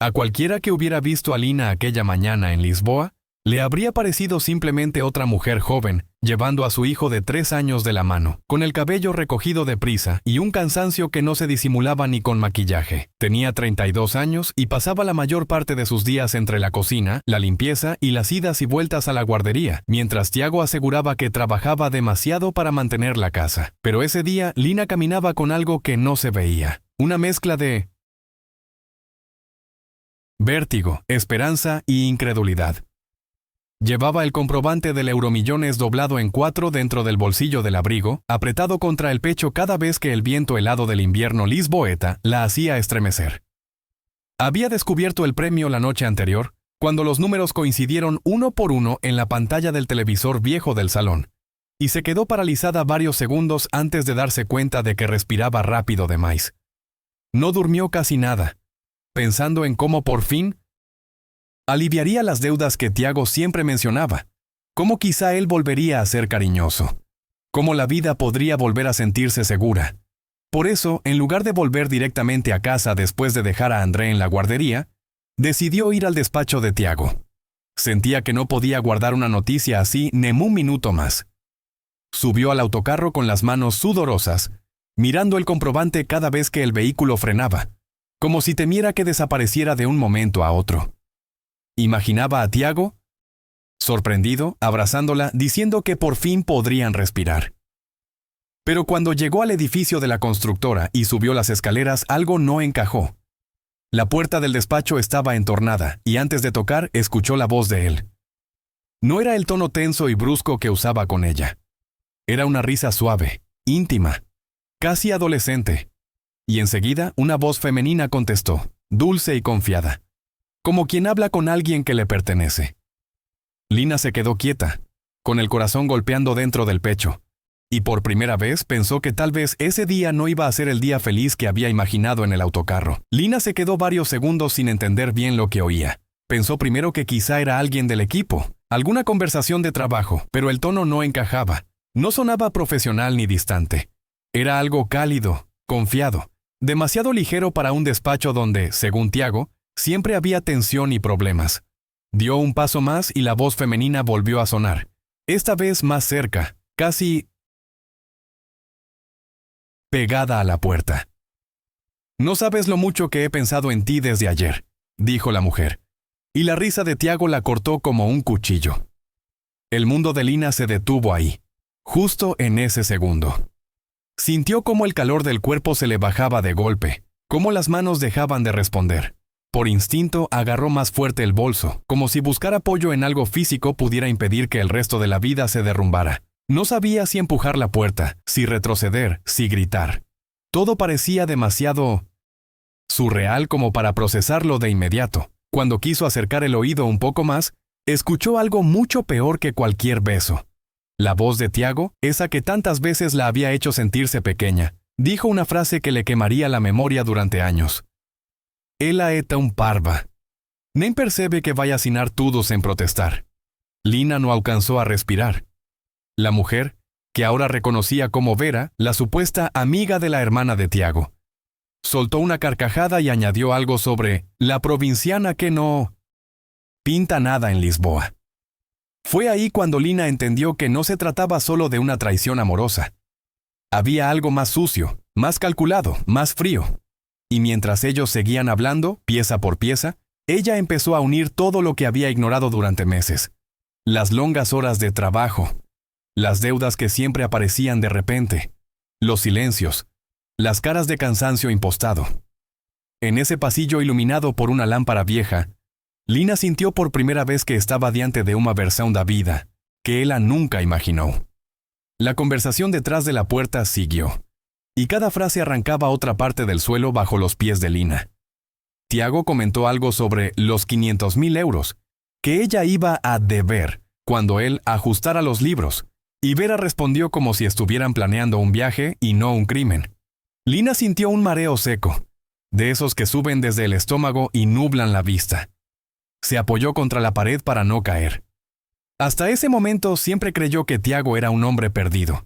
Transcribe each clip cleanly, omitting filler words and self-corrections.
A cualquiera que hubiera visto a Lina aquella mañana en Lisboa, le habría parecido simplemente otra mujer joven, llevando a su hijo de 3 años de la mano, con el cabello recogido deprisa y un cansancio que no se disimulaba ni con maquillaje. Tenía 32 años y pasaba la mayor parte de sus días entre la cocina, la limpieza y las idas y vueltas a la guardería, mientras Tiago aseguraba que trabajaba demasiado para mantener la casa. Pero ese día, Lina caminaba con algo que no se veía. Una mezcla de vértigo, esperanza y incredulidad. Llevaba el comprobante del Euromillones doblado en 4 dentro del bolsillo del abrigo, apretado contra el pecho cada vez que el viento helado del invierno lisboeta la hacía estremecer. Había descubierto el premio la noche anterior, cuando los números coincidieron uno por uno en la pantalla del televisor viejo del salón, y se quedó paralizada varios segundos antes de darse cuenta de que respiraba rápido de más. No durmió casi nada, pensando en cómo por fin aliviaría las deudas que Tiago siempre mencionaba, cómo quizá él volvería a ser cariñoso, cómo la vida podría volver a sentirse segura. Por eso, en lugar de volver directamente a casa después de dejar a André en la guardería, decidió ir al despacho de Tiago. Sentía que no podía guardar una noticia así ni un minuto más. Subió al autocarro con las manos sudorosas, mirando el comprobante cada vez que el vehículo frenaba, como si temiera que desapareciera de un momento a otro. Imaginaba a Tiago, sorprendido, abrazándola, diciendo que por fin podrían respirar. Pero cuando llegó al edificio de la constructora y subió las escaleras, algo no encajó. La puerta del despacho estaba entornada, y antes de tocar, escuchó la voz de él. No era el tono tenso y brusco que usaba con ella. Era una risa suave, íntima, casi adolescente. Y enseguida, una voz femenina contestó, dulce y confiada, como quien habla con alguien que le pertenece. Lina se quedó quieta, con el corazón golpeando dentro del pecho, y por primera vez pensó que tal vez ese día no iba a ser el día feliz que había imaginado en el autocarro. Lina se quedó varios segundos sin entender bien lo que oía. Pensó primero que quizá era alguien del equipo, alguna conversación de trabajo, pero el tono no encajaba. No sonaba profesional ni distante. Era algo cálido, confiado, demasiado ligero para un despacho donde, según Tiago, siempre había tensión y problemas. Dio un paso más y la voz femenina volvió a sonar, esta vez más cerca, casi pegada a la puerta. No sabes lo mucho que he pensado en ti desde ayer, dijo la mujer, y la risa de Tiago la cortó como un cuchillo. El mundo de Lina se detuvo ahí, justo en ese segundo. Sintió cómo el calor del cuerpo se le bajaba de golpe, cómo las manos dejaban de responder. Por instinto, agarró más fuerte el bolso, como si buscar apoyo en algo físico pudiera impedir que el resto de la vida se derrumbara. No sabía si empujar la puerta, si retroceder, si gritar. Todo parecía demasiado surreal como para procesarlo de inmediato. Cuando quiso acercar el oído un poco más, escuchó algo mucho peor que cualquier beso. La voz de Tiago, esa que tantas veces la había hecho sentirse pequeña, dijo una frase que le quemaría la memoria durante años. Ela eta un parva. Nem percebe que vaya a sinar todos en protestar. Lina no alcanzó a respirar. La mujer, que ahora reconocía como Vera, la supuesta amiga de la hermana de Tiago, soltó una carcajada y añadió algo sobre la provinciana que no pinta nada en Lisboa. Fue ahí cuando Lina entendió que no se trataba solo de una traición amorosa. Había algo más sucio, más calculado, más frío. Y mientras ellos seguían hablando, pieza por pieza, ella empezó a unir todo lo que había ignorado durante meses. Las longas horas de trabajo, las deudas que siempre aparecían de repente, los silencios, las caras de cansancio impostado. En ese pasillo iluminado por una lámpara vieja, Lina sintió por primera vez que estaba diante de una versión de vida que ella nunca imaginó. La conversación detrás de la puerta siguió, y cada frase arrancaba otra parte del suelo bajo los pies de Lina. Tiago comentó algo sobre los 500.000 euros que ella iba a deber cuando él ajustara los libros, y Vera respondió como si estuvieran planeando un viaje y no un crimen. Lina sintió un mareo seco, de esos que suben desde el estómago y nublan la vista. Se apoyó contra la pared para no caer. Hasta ese momento siempre creyó que Tiago era un hombre perdido.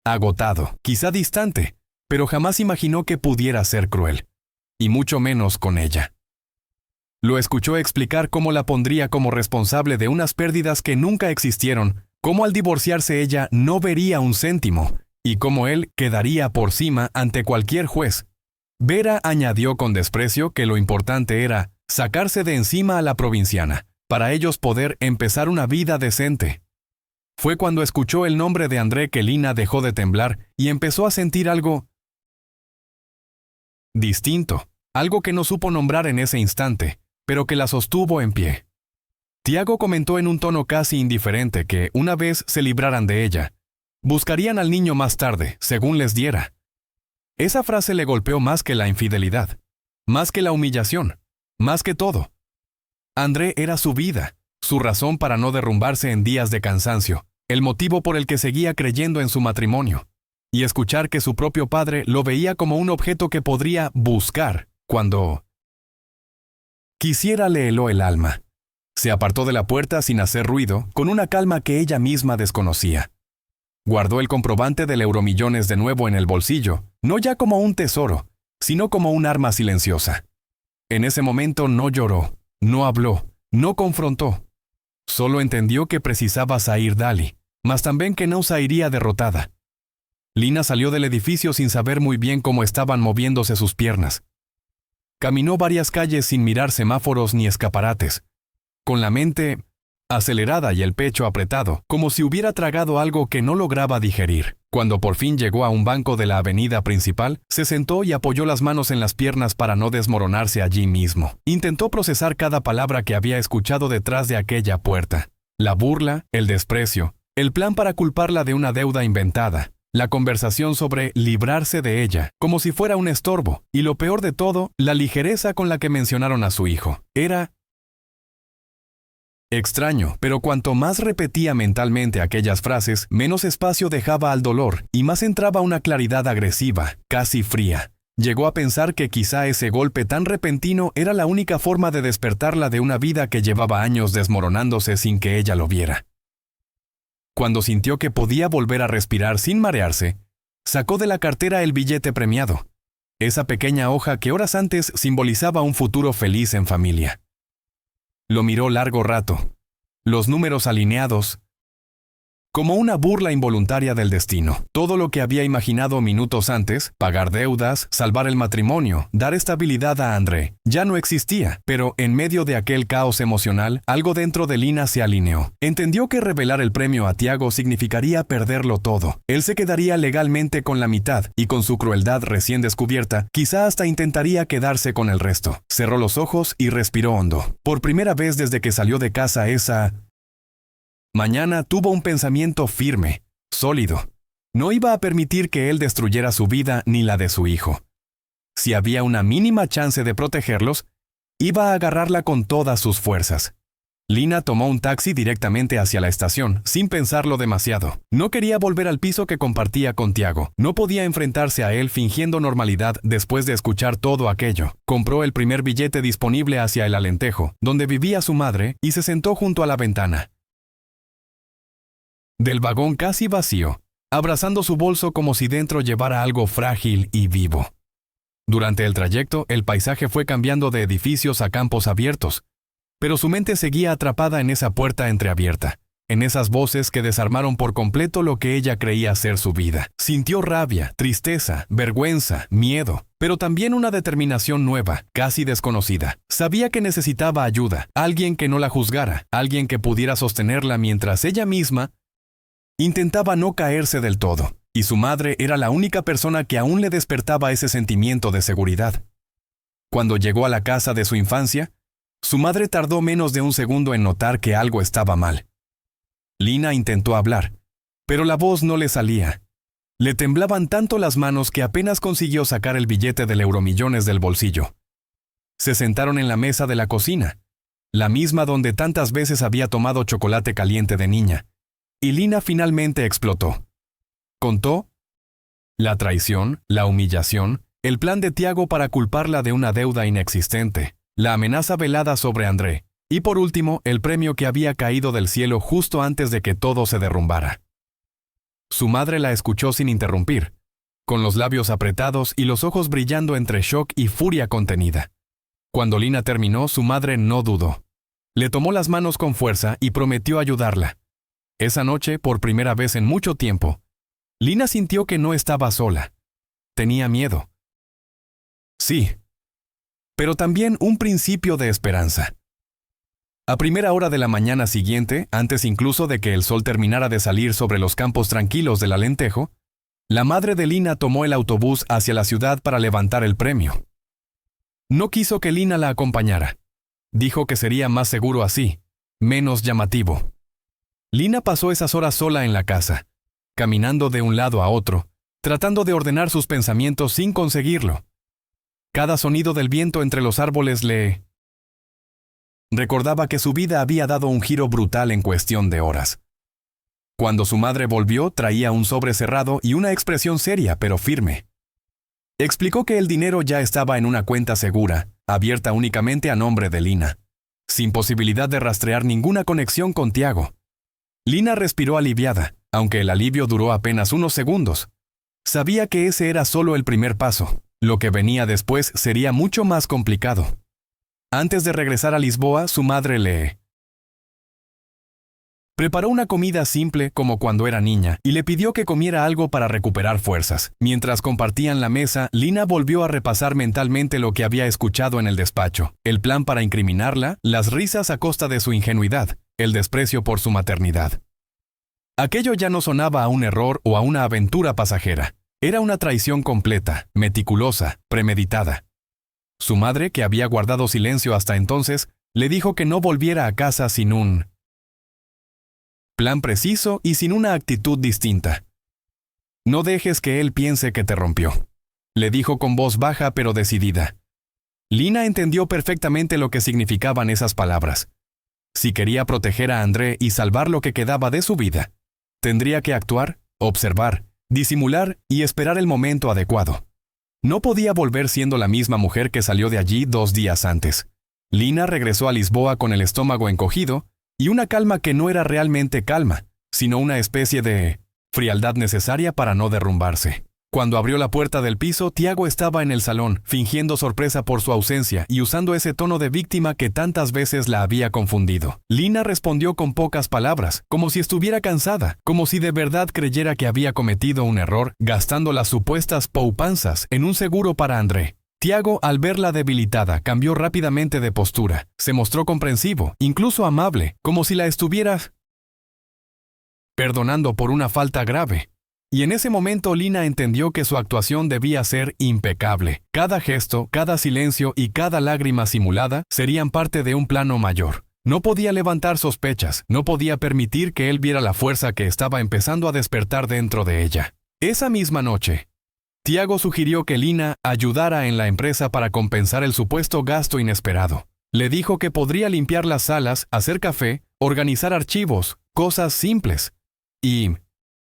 Agotado, quizá distante, pero jamás imaginó que pudiera ser cruel, y mucho menos con ella. Lo escuchó explicar cómo la pondría como responsable de unas pérdidas que nunca existieron, cómo al divorciarse ella no vería un céntimo, y cómo él quedaría por cima ante cualquier juez. Vera añadió con desprecio que lo importante era sacarse de encima a la provinciana, para ellos poder empezar una vida decente. Fue cuando escuchó el nombre de André que Lina dejó de temblar y empezó a sentir algo distinto, algo que no supo nombrar en ese instante, pero que la sostuvo en pie. Tiago comentó en un tono casi indiferente que, una vez se libraran de ella, buscarían al niño más tarde, según les diera. Esa frase le golpeó más que la infidelidad, más que la humillación, más que todo. André era su vida, su razón para no derrumbarse en días de cansancio, el motivo por el que seguía creyendo en su matrimonio, y escuchar que su propio padre lo veía como un objeto que podría buscar cuando quisiera le heló el alma. Se apartó de la puerta sin hacer ruido, con una calma que ella misma desconocía. Guardó el comprobante del Euromillones de nuevo en el bolsillo, no ya como un tesoro, sino como un arma silenciosa. En ese momento no lloró, no habló, no confrontó. Solo entendió que precisaba sair Dali, mas también que no sairía derrotada. Lina salió del edificio sin saber muy bien cómo estaban moviéndose sus piernas. Caminó varias calles sin mirar semáforos ni escaparates, con la mente acelerada y el pecho apretado, como si hubiera tragado algo que no lograba digerir. Cuando por fin llegó a un banco de la avenida principal, se sentó y apoyó las manos en las piernas para no desmoronarse allí mismo. Intentó procesar cada palabra que había escuchado detrás de aquella puerta. La burla, el desprecio, el plan para culparla de una deuda inventada, la conversación sobre librarse de ella, como si fuera un estorbo, y lo peor de todo, la ligereza con la que mencionaron a su hijo. Era extraño, pero cuanto más repetía mentalmente aquellas frases, menos espacio dejaba al dolor y más entraba una claridad agresiva, casi fría. Llegó a pensar que quizá ese golpe tan repentino era la única forma de despertarla de una vida que llevaba años desmoronándose sin que ella lo viera. Cuando sintió que podía volver a respirar sin marearse, sacó de la cartera el billete premiado, esa pequeña hoja que horas antes simbolizaba un futuro feliz en familia. Lo miró largo rato, los números alineados, como una burla involuntaria del destino. Todo lo que había imaginado minutos antes, pagar deudas, salvar el matrimonio, dar estabilidad a André, ya no existía, pero en medio de aquel caos emocional, algo dentro de Lina se alineó. Entendió que revelar el premio a Tiago significaría perderlo todo. Él se quedaría legalmente con la mitad, y con su crueldad recién descubierta, quizá hasta intentaría quedarse con el resto. Cerró los ojos y respiró hondo. Por primera vez desde que salió de casa esa mañana tuvo un pensamiento firme, sólido. No iba a permitir que él destruyera su vida ni la de su hijo. Si había una mínima chance de protegerlos, iba a agarrarla con todas sus fuerzas. Lina tomó un taxi directamente hacia la estación, sin pensarlo demasiado. No quería volver al piso que compartía con Tiago. No podía enfrentarse a él fingiendo normalidad después de escuchar todo aquello. Compró el primer billete disponible hacia el Alentejo, donde vivía su madre, y se sentó junto a la ventana del vagón casi vacío, abrazando su bolso como si dentro llevara algo frágil y vivo. Durante el trayecto, el paisaje fue cambiando de edificios a campos abiertos, pero su mente seguía atrapada en esa puerta entreabierta, en esas voces que desarmaron por completo lo que ella creía ser su vida. Sintió rabia, tristeza, vergüenza, miedo, pero también una determinación nueva, casi desconocida. Sabía que necesitaba ayuda, alguien que no la juzgara, alguien que pudiera sostenerla mientras ella misma intentaba no caerse del todo, y su madre era la única persona que aún le despertaba ese sentimiento de seguridad. Cuando llegó a la casa de su infancia, su madre tardó menos de un segundo en notar que algo estaba mal. Lina intentó hablar, pero la voz no le salía. Le temblaban tanto las manos que apenas consiguió sacar el billete del Euromillones del bolsillo. Se sentaron en la mesa de la cocina, la misma donde tantas veces había tomado chocolate caliente de niña. Y Lina finalmente explotó. Contó la traición, la humillación, el plan de Tiago para culparla de una deuda inexistente, la amenaza velada sobre André, y por último, el premio que había caído del cielo justo antes de que todo se derrumbara. Su madre la escuchó sin interrumpir, con los labios apretados y los ojos brillando entre shock y furia contenida. Cuando Lina terminó, su madre no dudó. Le tomó las manos con fuerza y prometió ayudarla. Esa noche, por primera vez en mucho tiempo, Lina sintió que no estaba sola. Tenía miedo. Sí, pero también un principio de esperanza. A primera hora de la mañana siguiente, antes incluso de que el sol terminara de salir sobre los campos tranquilos del Alentejo, la madre de Lina tomó el autobús hacia la ciudad para levantar el premio. No quiso que Lina la acompañara. Dijo que sería más seguro así, menos llamativo. Lina pasó esas horas sola en la casa, caminando de un lado a otro, tratando de ordenar sus pensamientos sin conseguirlo. Cada sonido del viento entre los árboles le recordaba que su vida había dado un giro brutal en cuestión de horas. Cuando su madre volvió, traía un sobre cerrado y una expresión seria pero firme. Explicó que el dinero ya estaba en una cuenta segura, abierta únicamente a nombre de Lina, sin posibilidad de rastrear ninguna conexión con Tiago. Lina respiró aliviada, aunque el alivio duró apenas unos segundos. Sabía que ese era solo el primer paso. Lo que venía después sería mucho más complicado. Antes de regresar a Lisboa, su madre le preparó una comida simple como cuando era niña y le pidió que comiera algo para recuperar fuerzas. Mientras compartían la mesa, Lina volvió a repasar mentalmente lo que había escuchado en el despacho, el plan para incriminarla, las risas a costa de su ingenuidad, el desprecio por su maternidad. Aquello ya no sonaba a un error o a una aventura pasajera. Era una traición completa, meticulosa, premeditada. Su madre, que había guardado silencio hasta entonces, le dijo que no volviera a casa sin un plan preciso y sin una actitud distinta. No dejes que él piense que te rompió, le dijo con voz baja pero decidida. Lina entendió perfectamente lo que significaban esas palabras. Si quería proteger a André y salvar lo que quedaba de su vida, tendría que actuar, observar, disimular y esperar el momento adecuado. No podía volver siendo la misma mujer que salió de allí 2 días antes. Lina regresó a Lisboa con el estómago encogido y una calma que no era realmente calma, sino una especie de frialdad necesaria para no derrumbarse. Cuando abrió la puerta del piso, Tiago estaba en el salón, fingiendo sorpresa por su ausencia y usando ese tono de víctima que tantas veces la había confundido. Lina respondió con pocas palabras, como si estuviera cansada, como si de verdad creyera que había cometido un error, gastando las supuestas poupanzas en un seguro para André. Tiago, al verla debilitada, cambió rápidamente de postura. Se mostró comprensivo, incluso amable, como si la estuviera perdonando por una falta grave. Y en ese momento Lina entendió que su actuación debía ser impecable. Cada gesto, cada silencio y cada lágrima simulada serían parte de un plano mayor. No podía levantar sospechas, no podía permitir que él viera la fuerza que estaba empezando a despertar dentro de ella. Esa misma noche, Tiago sugirió que Lina ayudara en la empresa para compensar el supuesto gasto inesperado. Le dijo que podría limpiar las salas, hacer café, organizar archivos, cosas simples. Y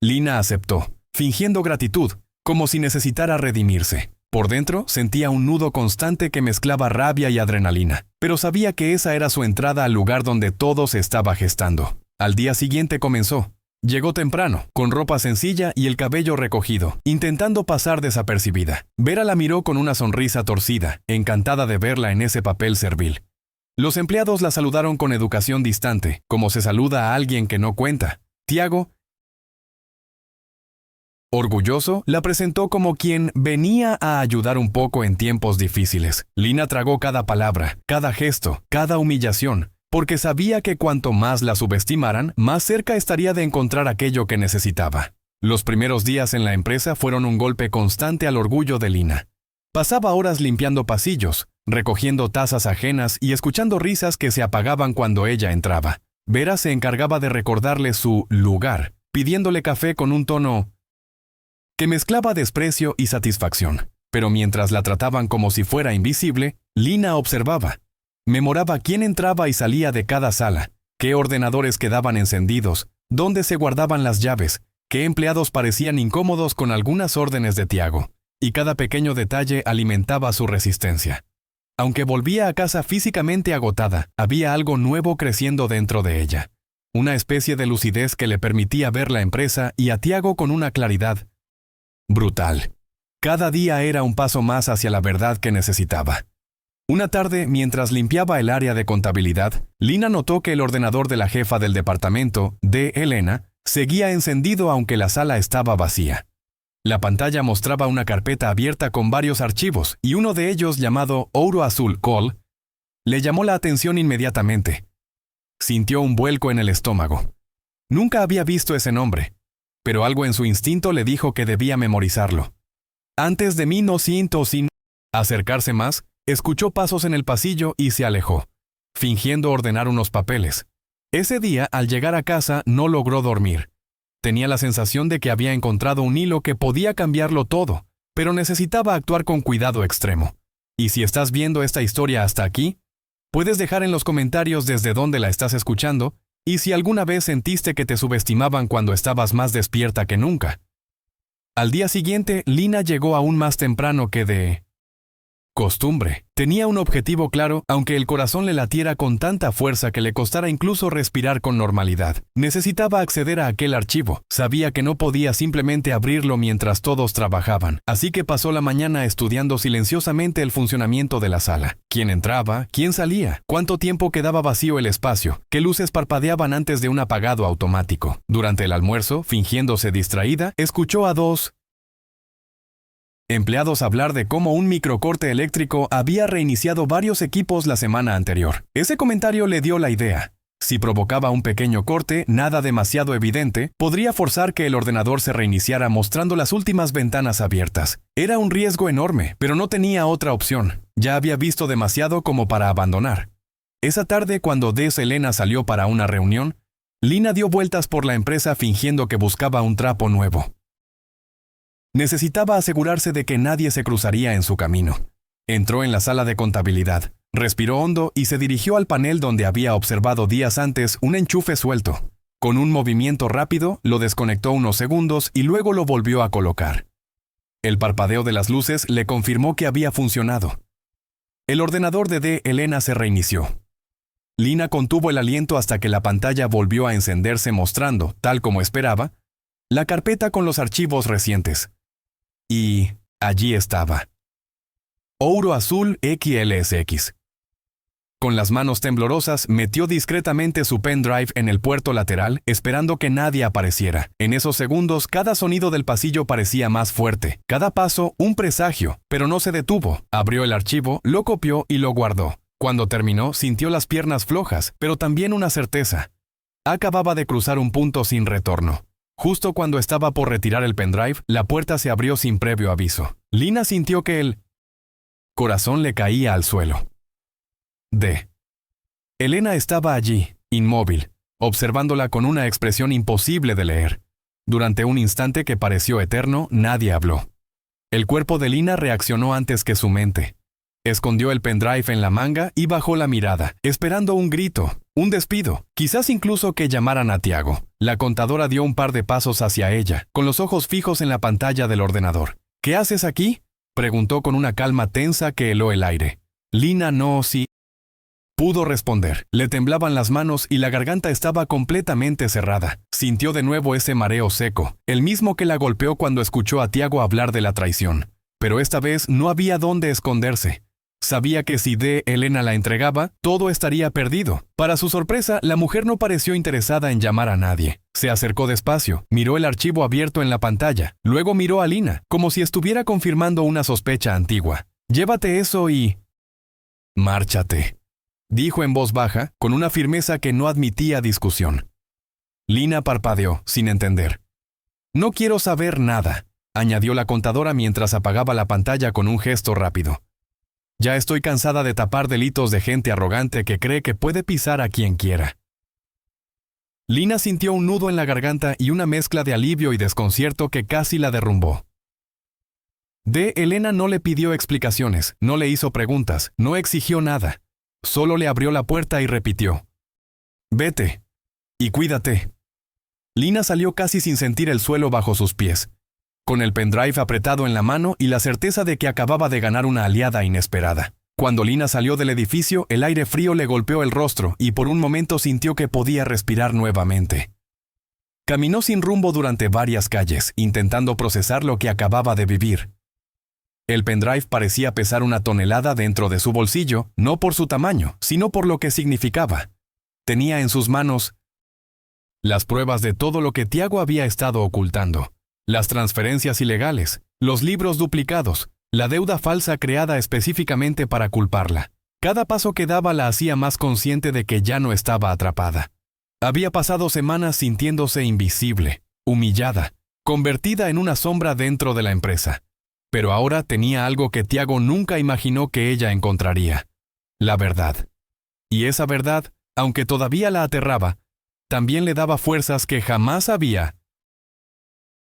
Lina aceptó, fingiendo gratitud, como si necesitara redimirse. Por dentro sentía un nudo constante que mezclaba rabia y adrenalina, pero sabía que esa era su entrada al lugar donde todo se estaba gestando. Al día siguiente comenzó. Llegó temprano, con ropa sencilla y el cabello recogido, intentando pasar desapercibida. Vera la miró con una sonrisa torcida, encantada de verla en ese papel servil. Los empleados la saludaron con educación distante, como se saluda a alguien que no cuenta. Tiago, orgulloso, la presentó como quien venía a ayudar un poco en tiempos difíciles. Lina tragó cada palabra, cada gesto, cada humillación, porque sabía que cuanto más la subestimaran, más cerca estaría de encontrar aquello que necesitaba. Los primeros días en la empresa fueron un golpe constante al orgullo de Lina. Pasaba horas limpiando pasillos, recogiendo tazas ajenas y escuchando risas que se apagaban cuando ella entraba. Vera se encargaba de recordarle su lugar, pidiéndole café con un tono que mezclaba desprecio y satisfacción. Pero mientras la trataban como si fuera invisible, Lina observaba. Memoraba quién entraba y salía de cada sala, qué ordenadores quedaban encendidos, dónde se guardaban las llaves, qué empleados parecían incómodos con algunas órdenes de Tiago, y cada pequeño detalle alimentaba su resistencia. Aunque volvía a casa físicamente agotada, había algo nuevo creciendo dentro de ella. Una especie de lucidez que le permitía ver la empresa y a Tiago con una claridad brutal. Cada día era un paso más hacia la verdad que necesitaba. Una tarde, mientras limpiaba el área de contabilidad, Lina notó que el ordenador de la jefa del departamento, D. Elena, seguía encendido aunque la sala estaba vacía. La pantalla mostraba una carpeta abierta con varios archivos, y uno de ellos, llamado Ouro Azul Call, le llamó la atención inmediatamente. Sintió un vuelco en el estómago. Nunca había visto ese nombre, pero algo en su instinto le dijo que debía memorizarlo. Antes de mí no siento sin acercarse más, escuchó pasos en el pasillo y se alejó, fingiendo ordenar unos papeles. Ese día, al llegar a casa, no logró dormir. Tenía la sensación de que había encontrado un hilo que podía cambiarlo todo, pero necesitaba actuar con cuidado extremo. Y si estás viendo esta historia hasta aquí, puedes dejar en los comentarios desde dónde la estás escuchando y si alguna vez sentiste que te subestimaban cuando estabas más despierta que nunca. Al día siguiente, Lina llegó aún más temprano que de costumbre. Tenía un objetivo claro, aunque el corazón le latiera con tanta fuerza que le costara incluso respirar con normalidad. Necesitaba acceder a aquel archivo. Sabía que no podía simplemente abrirlo mientras todos trabajaban, así que pasó la mañana estudiando silenciosamente el funcionamiento de la sala. ¿Quién entraba? ¿Quién salía? ¿Cuánto tiempo quedaba vacío el espacio? ¿Qué luces parpadeaban antes de un apagado automático? Durante el almuerzo, fingiéndose distraída, escuchó a dos empleados hablar de cómo un microcorte eléctrico había reiniciado varios equipos la semana anterior. Ese comentario le dio la idea. Si provocaba un pequeño corte, nada demasiado evidente, podría forzar que el ordenador se reiniciara mostrando las últimas ventanas abiertas. Era un riesgo enorme, pero no tenía otra opción. Ya había visto demasiado como para abandonar. Esa tarde, cuando D. Elena salió para una reunión, Lina dio vueltas por la empresa fingiendo que buscaba un trapo nuevo. Necesitaba asegurarse de que nadie se cruzaría en su camino. Entró en la sala de contabilidad, respiró hondo y se dirigió al panel donde había observado días antes un enchufe suelto. Con un movimiento rápido, lo desconectó unos segundos y luego lo volvió a colocar. El parpadeo de las luces le confirmó que había funcionado. El ordenador de D. Elena se reinició. Lina contuvo el aliento hasta que la pantalla volvió a encenderse mostrando, tal como esperaba, la carpeta con los archivos recientes. Y allí estaba. Ouro Azul XLSX. Con las manos temblorosas, metió discretamente su pendrive en el puerto lateral, esperando que nadie apareciera. En esos segundos, cada sonido del pasillo parecía más fuerte. Cada paso, un presagio, pero no se detuvo. Abrió el archivo, lo copió y lo guardó. Cuando terminó, sintió las piernas flojas, pero también una certeza. Acababa de cruzar un punto sin retorno. Justo cuando estaba por retirar el pendrive, la puerta se abrió sin previo aviso. Lina sintió que el corazón le caía al suelo. D. Elena estaba allí, inmóvil, observándola con una expresión imposible de leer. Durante un instante que pareció eterno, nadie habló. El cuerpo de Lina reaccionó antes que su mente. Escondió el pendrive en la manga y bajó la mirada, esperando un grito, un despido, quizás incluso que llamaran a Tiago. La contadora dio un par de pasos hacia ella, con los ojos fijos en la pantalla del ordenador. ¿Qué haces aquí?, preguntó con una calma tensa que heló el aire. Lina no pudo responder. Le temblaban las manos y la garganta estaba completamente cerrada. Sintió de nuevo ese mareo seco, el mismo que la golpeó cuando escuchó a Tiago hablar de la traición. Pero esta vez no había dónde esconderse. Sabía que si D. Elena la entregaba, todo estaría perdido. Para su sorpresa, la mujer no pareció interesada en llamar a nadie. Se acercó despacio, miró el archivo abierto en la pantalla, luego miró a Lina, como si estuviera confirmando una sospecha antigua. «Llévate eso y márchate», dijo en voz baja, con una firmeza que no admitía discusión. Lina parpadeó, sin entender. «No quiero saber nada», añadió la contadora mientras apagaba la pantalla con un gesto rápido. «Ya estoy cansada de tapar delitos de gente arrogante que cree que puede pisar a quien quiera». Lina sintió un nudo en la garganta y una mezcla de alivio y desconcierto que casi la derrumbó. D. Elena no le pidió explicaciones, no le hizo preguntas, no exigió nada. Solo le abrió la puerta y repitió: «Vete. Y cuídate». Lina salió casi sin sentir el suelo bajo sus pies, con el pendrive apretado en la mano y la certeza de que acababa de ganar una aliada inesperada. Cuando Lina salió del edificio, el aire frío le golpeó el rostro y por un momento sintió que podía respirar nuevamente. Caminó sin rumbo durante varias calles, intentando procesar lo que acababa de vivir. El pendrive parecía pesar una tonelada dentro de su bolsillo, no por su tamaño, sino por lo que significaba. Tenía en sus manos las pruebas de todo lo que Tiago había estado ocultando. Las transferencias ilegales, los libros duplicados, la deuda falsa creada específicamente para culparla. Cada paso que daba la hacía más consciente de que ya no estaba atrapada. Había pasado semanas sintiéndose invisible, humillada, convertida en una sombra dentro de la empresa. Pero ahora tenía algo que Tiago nunca imaginó que ella encontraría: la verdad. Y esa verdad, aunque todavía la aterraba, también le daba fuerzas que jamás había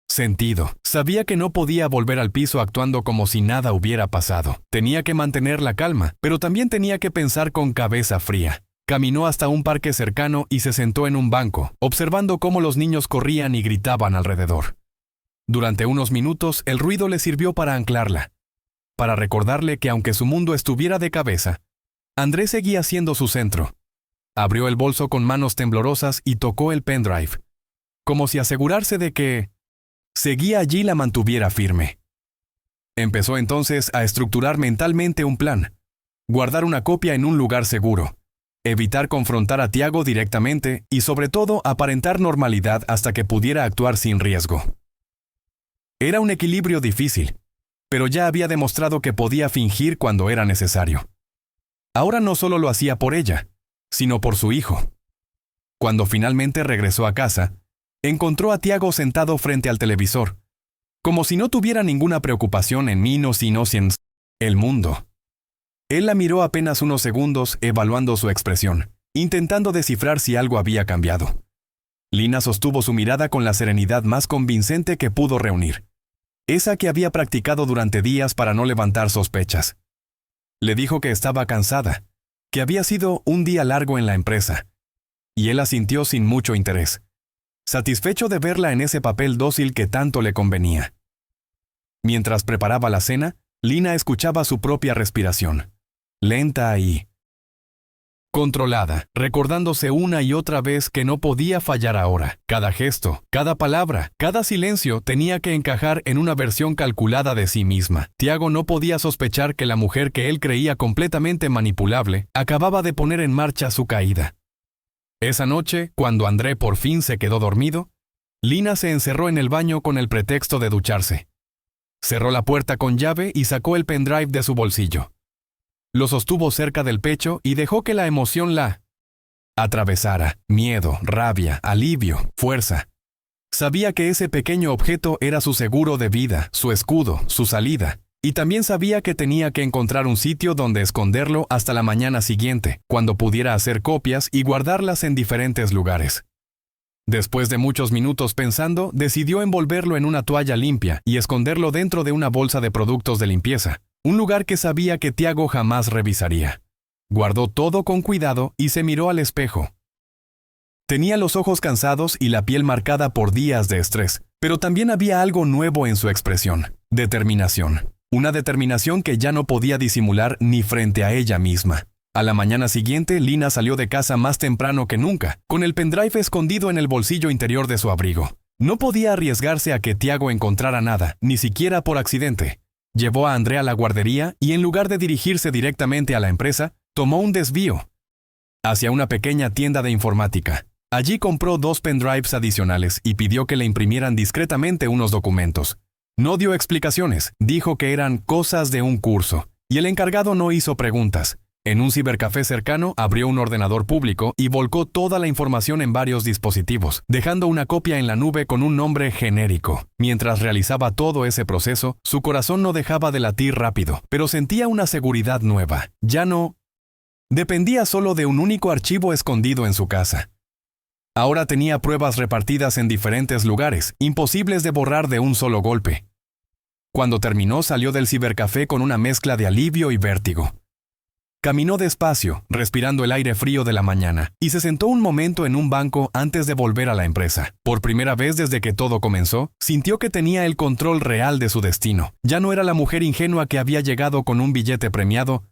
sentido. Sabía que no podía volver al piso actuando como si nada hubiera pasado. Tenía que mantener la calma, pero también tenía que pensar con cabeza fría. Caminó hasta un parque cercano y se sentó en un banco, observando cómo los niños corrían y gritaban alrededor. Durante unos minutos el ruido le sirvió para anclarla, para recordarle que aunque su mundo estuviera de cabeza, André seguía siendo su centro. Abrió el bolso con manos temblorosas y tocó el pendrive, como si asegurarse de que seguía allí la mantuviera firme. Empezó entonces a estructurar mentalmente un plan: guardar una copia en un lugar seguro, evitar confrontar a Tiago directamente y sobre todo aparentar normalidad hasta que pudiera actuar sin riesgo. Era un equilibrio difícil, pero ya había demostrado que podía fingir cuando era necesario. Ahora no solo lo hacía por ella, sino por su hijo. Cuando finalmente regresó a casa, encontró a Tiago sentado frente al televisor, como si no tuviera ninguna preocupación en menos el mundo. Él la miró apenas unos segundos, evaluando su expresión, intentando descifrar si algo había cambiado. Lina sostuvo su mirada con la serenidad más convincente que pudo reunir, esa que había practicado durante días para no levantar sospechas. Le dijo que estaba cansada, que había sido un día largo en la empresa, y él asintió sin mucho interés, satisfecho de verla en ese papel dócil que tanto le convenía. Mientras preparaba la cena, Lina escuchaba su propia respiración, lenta y controlada, recordándose una y otra vez que no podía fallar ahora. Cada gesto, cada palabra, cada silencio tenía que encajar en una versión calculada de sí misma. Tiago no podía sospechar que la mujer que él creía completamente manipulable acababa de poner en marcha su caída. Esa noche, cuando André por fin se quedó dormido, Lina se encerró en el baño con el pretexto de ducharse. Cerró la puerta con llave y sacó el pendrive de su bolsillo. Lo sostuvo cerca del pecho y dejó que la emoción la atravesara. Miedo, rabia, alivio, fuerza. Sabía que ese pequeño objeto era su seguro de vida, su escudo, su salida. Y también sabía que tenía que encontrar un sitio donde esconderlo hasta la mañana siguiente, cuando pudiera hacer copias y guardarlas en diferentes lugares. Después de muchos minutos pensando, decidió envolverlo en una toalla limpia y esconderlo dentro de una bolsa de productos de limpieza, un lugar que sabía que Tiago jamás revisaría. Guardó todo con cuidado y se miró al espejo. Tenía los ojos cansados y la piel marcada por días de estrés, pero también había algo nuevo en su expresión: determinación. Una determinación que ya no podía disimular ni frente a ella misma. A la mañana siguiente, Lina salió de casa más temprano que nunca, con el pendrive escondido en el bolsillo interior de su abrigo. No podía arriesgarse a que Tiago encontrara nada, ni siquiera por accidente. Llevó a André a la guardería y en lugar de dirigirse directamente a la empresa, tomó un desvío hacia una pequeña tienda de informática. Allí compró 2 pendrives adicionales y pidió que le imprimieran discretamente unos documentos. No dio explicaciones, dijo que eran cosas de un curso, y el encargado no hizo preguntas. En un cibercafé cercano abrió un ordenador público y volcó toda la información en varios dispositivos, dejando una copia en la nube con un nombre genérico. Mientras realizaba todo ese proceso, su corazón no dejaba de latir rápido, pero sentía una seguridad nueva. Ya no dependía solo de un único archivo escondido en su casa. Ahora tenía pruebas repartidas en diferentes lugares, imposibles de borrar de un solo golpe. Cuando terminó, salió del cibercafé con una mezcla de alivio y vértigo. Caminó despacio, respirando el aire frío de la mañana, y se sentó un momento en un banco antes de volver a la empresa. Por primera vez desde que todo comenzó, sintió que tenía el control real de su destino. Ya no era la mujer ingenua que había llegado con un billete premiado,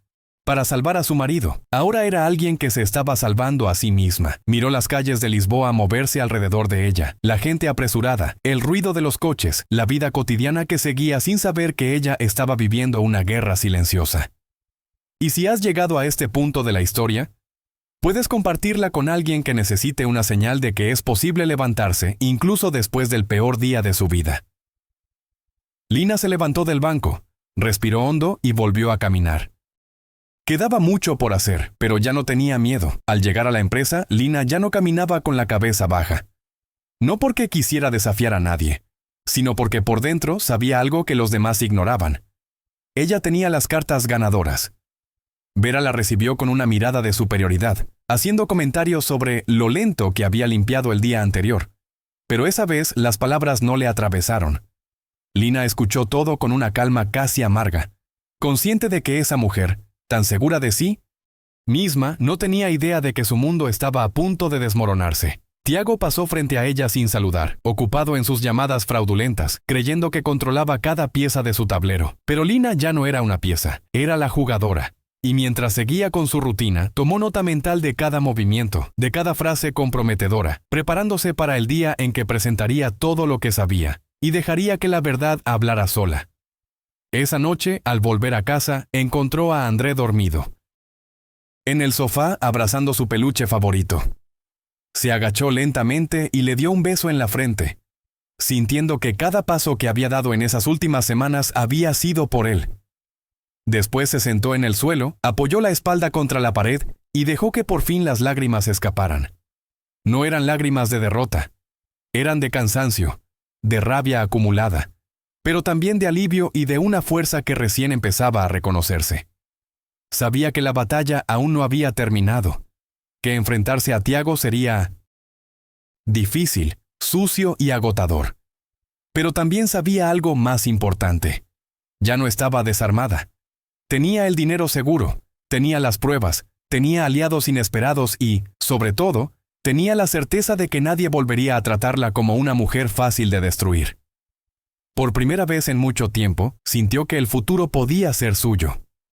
para salvar a su marido. Ahora era alguien que se estaba salvando a sí misma. Miró las calles de Lisboa moverse alrededor de ella, la gente apresurada, el ruido de los coches, la vida cotidiana que seguía sin saber que ella estaba viviendo una guerra silenciosa. Y si has llegado a este punto de la historia, puedes compartirla con alguien que necesite una señal de que es posible levantarse incluso después del peor día de su vida. Lina se levantó del banco, respiró hondo y volvió a caminar. Quedaba mucho por hacer, pero ya no tenía miedo. Al llegar a la empresa, Lina ya no caminaba con la cabeza baja. No porque quisiera desafiar a nadie, sino porque por dentro sabía algo que los demás ignoraban. Ella tenía las cartas ganadoras. Vera la recibió con una mirada de superioridad, haciendo comentarios sobre lo lento que había limpiado el día anterior. Pero esa vez las palabras no le atravesaron. Lina escuchó todo con una calma casi amarga, consciente de que esa mujer, tan segura de sí misma, no tenía idea de que su mundo estaba a punto de desmoronarse. Tiago pasó frente a ella sin saludar, ocupado en sus llamadas fraudulentas, creyendo que controlaba cada pieza de su tablero. Pero Lina ya no era una pieza, era la jugadora. Y mientras seguía con su rutina, tomó nota mental de cada movimiento, de cada frase comprometedora, preparándose para el día en que presentaría todo lo que sabía, y dejaría que la verdad hablara sola. Esa noche, al volver a casa, encontró a André dormido, en el sofá abrazando su peluche favorito. Se agachó lentamente y le dio un beso en la frente, sintiendo que cada paso que había dado en esas últimas semanas había sido por él. Después se sentó en el suelo, apoyó la espalda contra la pared y dejó que por fin las lágrimas escaparan. No eran lágrimas de derrota, eran de cansancio, de rabia acumulada, pero también de alivio y de una fuerza que recién empezaba a reconocerse. Sabía que la batalla aún no había terminado, que enfrentarse a Tiago sería difícil, sucio y agotador. Pero también sabía algo más importante. Ya no estaba desarmada. Tenía el dinero seguro, tenía las pruebas, tenía aliados inesperados y, sobre todo, tenía la certeza de que nadie volvería a tratarla como una mujer fácil de destruir. Por primera vez en mucho tiempo, sintió que el futuro podía ser suyo.